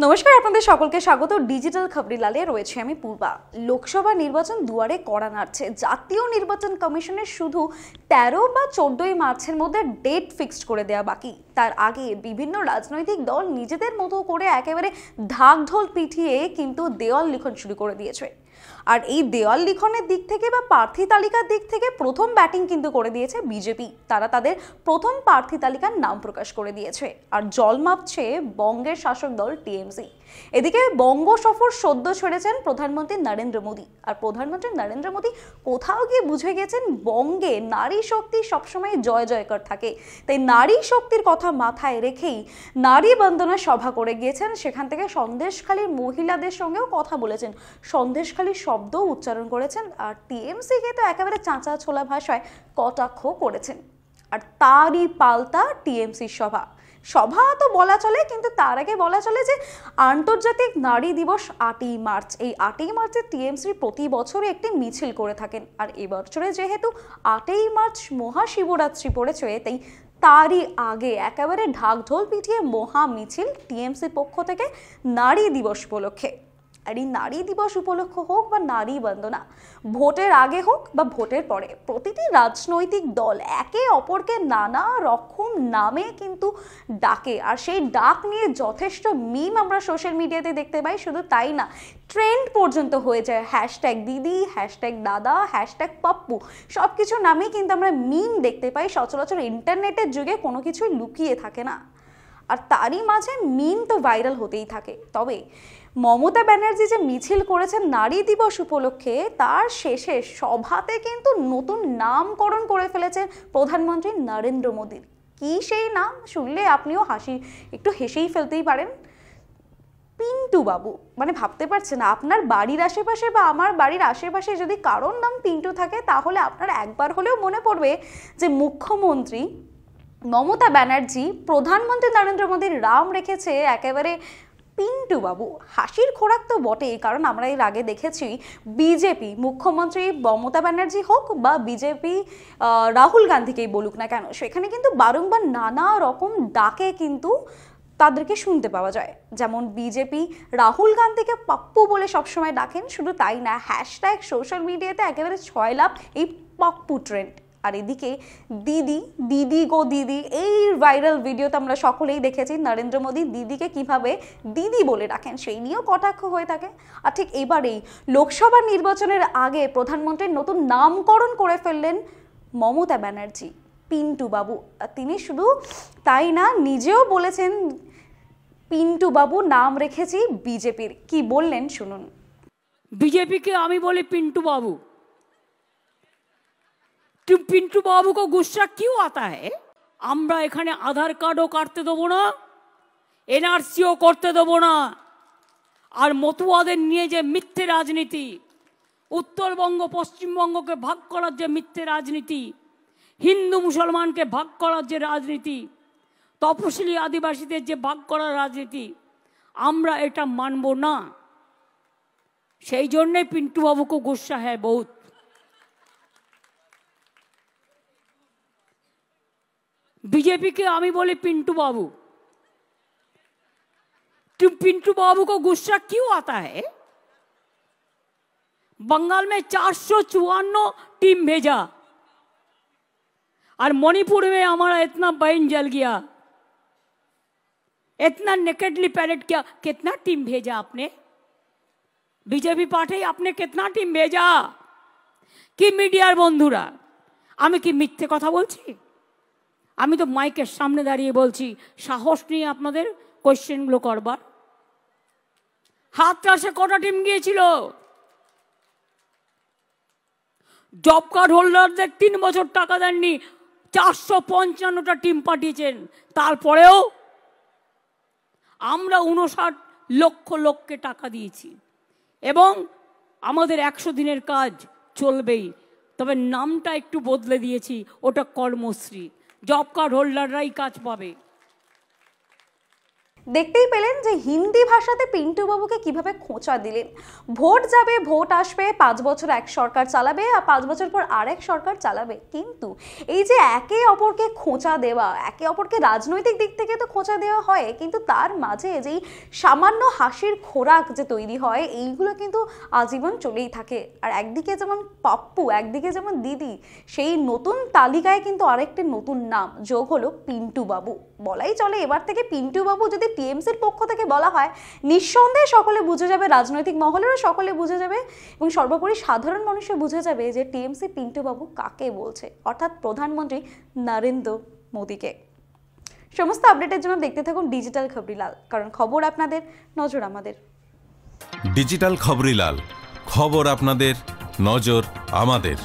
নমস্কার, আপনাদের সকলকে স্বাগত। ডিজিটাল খবরিলালে রয়েছে আমি পূর্বা। লোকসভা নির্বাচন দুয়ারে কড়া নাড়ছে। জাতীয় নির্বাচন কমিশনের শুধু 13 বা 14 মার্চের মধ্যে ডেট ফিক্সড করে দেওয়া বাকি। তার আগে বিভিন্ন রাজনৈতিক দল নিজেদের মতো করে একেবারে ঢাকঢোল পিটিয়ে কিন্তু দেওয়াল লিখন শুরু করে দিয়েছে। আর এই দেওয়াল লিখনের দিক থেকে বা প্রার্থী তালিকার দিক থেকে প্রথম ব্যাটিং কিন্তু করে দিয়েছে বিজেপি। তারা তাদের প্রথম প্রার্থী তালিকার নাম প্রকাশ করে দিয়েছে আর জল মাপছে বঙ্গের শাসক দল টিএমসি। এদিকে বঙ্গ সফর সদ্য ছেড়েছেন প্রধানমন্ত্রী নরেন্দ্র মোদী। আর প্রধানমন্ত্রী নরেন্দ্র মোদী কোথাও গিয়ে বুঝে গেছেন বঙ্গে নারী শক্তি সবসময় জয় জয়কার থাকে। তাই নারী শক্তির কথা মাথায় রেখেই নারী বন্দনা সভা করে গিয়েছেন। সেখান থেকে সন্দেশখালীর মহিলাদের সঙ্গেও কথা বলেছেন, সন্দেশখালীর শব্দও উচ্চারণ করেছেন। আর টিএমসিকে তো একেবারে চাঁচা ছোলা ভাষায় কটাক্ষ করেছেন। আর তারই পাল্টা টিএমসির সভা তো বলা চলে, কিন্তু তার আগে বলা চলে যে আন্তর্জাতিক নারী দিবস 8ই মার্চ। এই 8ই মার্চে টিএমসি প্রতি বছরে একটি মিছিল করে থাকেন। আর এবছরে যেহেতু 8ই মার্চ মহাশিবরাত্রি পড়েছে, তাই তারই আগে একেবারে ঢাকঢোল পিটিয়ে মহা মিছিল টিএমসির পক্ষ থেকে নারী দিবস উপলক্ষে। আর এই নারী দিবস উপলক্ষ হোক বা নারী বন্দনা, ভোটের আগে হোক বা ভোটের পরে, প্রতিটি রাজনৈতিক দল একে অপরকে নানা রকম নামে কিন্তু ডাকে। আর সেই ডাক নিয়ে যথেষ্ট মিম আমরা সোশ্যাল মিডিয়াতে দেখতে পাই। শুধু তাই না, ট্রেন্ড পর্যন্ত হয়ে যায়। হ্যাশট্যাগ দিদি, হ্যাশট্যাগ দাদা, হ্যাশট্যাগ পাপ্পু, সব কিছু নামেই কিন্তু আমরা মিম দেখতে পাই। সচরাচর ইন্টারনেটের যুগে কোনো কিছুই লুকিয়ে থাকে না। আর তারই মাঝে মিম তো ভাইরাল হতেই থাকে। তবে মমতা ব্যানার্জি যে মিছিল করেছেন নারী দিবস উপলক্ষে, তার শেষে সভাতে কিন্তু নতুন নামকরণ করে ফেলেছেন প্রধানমন্ত্রী নরেন্দ্র মোদীর। কি সেই নাম শুনলে আপনিও একটু হেসেই ফেলতেই পারেন। পিন্টু বাবু। মানে ভাবতে পারছেন না, আপনার বাড়ির আশেপাশে বা আমার বাড়ির আশেপাশে যদি কারোর নাম পিন্টু থাকে, তাহলে আপনার একবার হলেও মনে পড়বে যে মুখ্যমন্ত্রী মমতা ব্যানার্জি প্রধানমন্ত্রী নরেন্দ্র মোদীর নাম রেখেছে একেবারে পিন্টু বাবু। হাসির খোরাক তো বটেই, কারণ আমরা এর আগে দেখেছি বিজেপি মুখ্যমন্ত্রী মমতা ব্যানার্জি হোক বা বিজেপি রাহুল গান্ধীকেই বলুক না কেন, সেখানে কিন্তু বারংবার নানা রকম ডাকে কিন্তু তাদেরকে শুনতে পাওয়া যায়। যেমন বিজেপি রাহুল গান্ধীকে পাপ্পু বলে সবসময় ডাকেন। শুধু তাই না, হ্যাশট্যাগ সোশ্যাল মিডিয়াতে একেবারে 6 লাখ এই পাপ্পু ট্রেন্ড। আর এদিকে দিদি, দিদি গো দিদি, এই ভাইরাল ভিডিওতে আমরা সকলেই দেখেছি নরেন্দ্র মোদী দিদিকে কিভাবে দিদি বলে ডাকেন, সেই নিয়েও কটাক্ষ হয়ে থাকে। আর ঠিক এবারেই লোকসভা নির্বাচনের আগে প্রধানমন্ত্রীর নতুন নামকরণ করে ফেললেন মমতা ব্যানার্জি, পিন্টু বাবু। তিনি শুধু তাই না, নিজেও বলেছেন পিন্টু বাবু নাম রেখেছি বিজেপির। কি বললেন শুনুন। बीजेपी আমি বলি पिंटू बाबू। तुम पिंटू बाबू को गुस्सा क्यों आता है? আমরা এখানে আধার কার্ডও কাটতে দেবো না, এনআরসিও করতে দেবো না। আর মতুয়াদের নিয়ে যে মিথ্যে রাজনীতি, উত্তরবঙ্গ পশ্চিমবঙ্গকে ভাগ করার যে মিথ্যে রাজনীতি, হিন্দু মুসলমানকে ভাগ করার যে রাজনীতি, তপশিলি আদিবাসীদের যে ভাগ করার রাজনীতি, আমরা এটা মানব না। সেই জন্যে पिंटू बाबू को गुस्सा है बहुत। बीजेपी के আমি বলি पिंटू बाबू। तुम पिंटू बाबू को गुस्सा क्यों आता है? बंगाल में 454 टीम भेजा और मणिपुर में हमारा इतना बहन जल गया, इतना नेकेडली पैरेड किया। कितना टीम भेजा आपने? बीजेपी पार्टी आपने कितना टीम भेजा? कि मीडियार बंधुरा আমি কি মিথ্যে কথা বলছি? আমি তো মাইকের সামনে দাঁড়িয়ে বলছি, সাহস নিয়ে আপনাদের কোশ্চেনগুলো করবার। হাতরাসে কটা টিম গিয়েছিল? জব কার্ড হোল্ডারদের 3 বছর টাকা দেননি, 455টা টিম পাঠিয়েছেন। তারপরেও আমরা 59 লক্ষ লোককে টাকা দিয়েছি এবং আমাদের 100 দিনের কাজ চলবেই। তবে নামটা একটু বদলে দিয়েছি, ওটা কর্মশ্রী। জব কার্ড হোল্ডাররাই কাজ পাবে। দেখতেই পেলেন যে হিন্দি ভাষাতে পিন্টু বাবুকে কিভাবে খোঁচা দিলেন। ভোট যাবে, ভোট আসবে, 5 বছর এক সরকার চালাবে আর 5 বছর পর আরেক সরকার চালাবে, কিন্তু এই যে একে অপরকে খোঁচা দেওয়া, একে অপরকে রাজনৈতিক দিক থেকে তো খোঁচা দেওয়া হয়, কিন্তু তার মাঝে যেই সামান্য হাসির খোরাক যে তৈরি হয়, এইগুলো কিন্তু আজীবন চলেই থাকে। আর একদিকে যেমন পাপ্পু, একদিকে যেমন দিদি, সেই নতুন তালিকায় কিন্তু আরেকটি নতুন নাম যোগ হলো পিন্টু বাবু। বলাই চলে এবার থেকে পিন্টু বাবু যদি টিএমসির পক্ষ থেকে বলা হয়, নিঃসন্দেহে সকলে বুঝে যাবে, রাজনৈতিক মহলেরও সকলে বুঝে যাবে এবং সর্বোপরি সাধারণ মানুষও বুঝে যাবে যে টিএমসি পিন্টু বাবু কাকে বলছে, অর্থাৎ প্রধানমন্ত্রী নরেন্দ্র মোদীকে। সমস্ত আপডেটের জন্য দেখতে থাকুন ডিজিটাল খবরিলাল, কারণ খবর আপনাদের, নজর আমাদের। ডিজিটাল খবরিলাল, খবর আপনাদের, নজর আমাদের।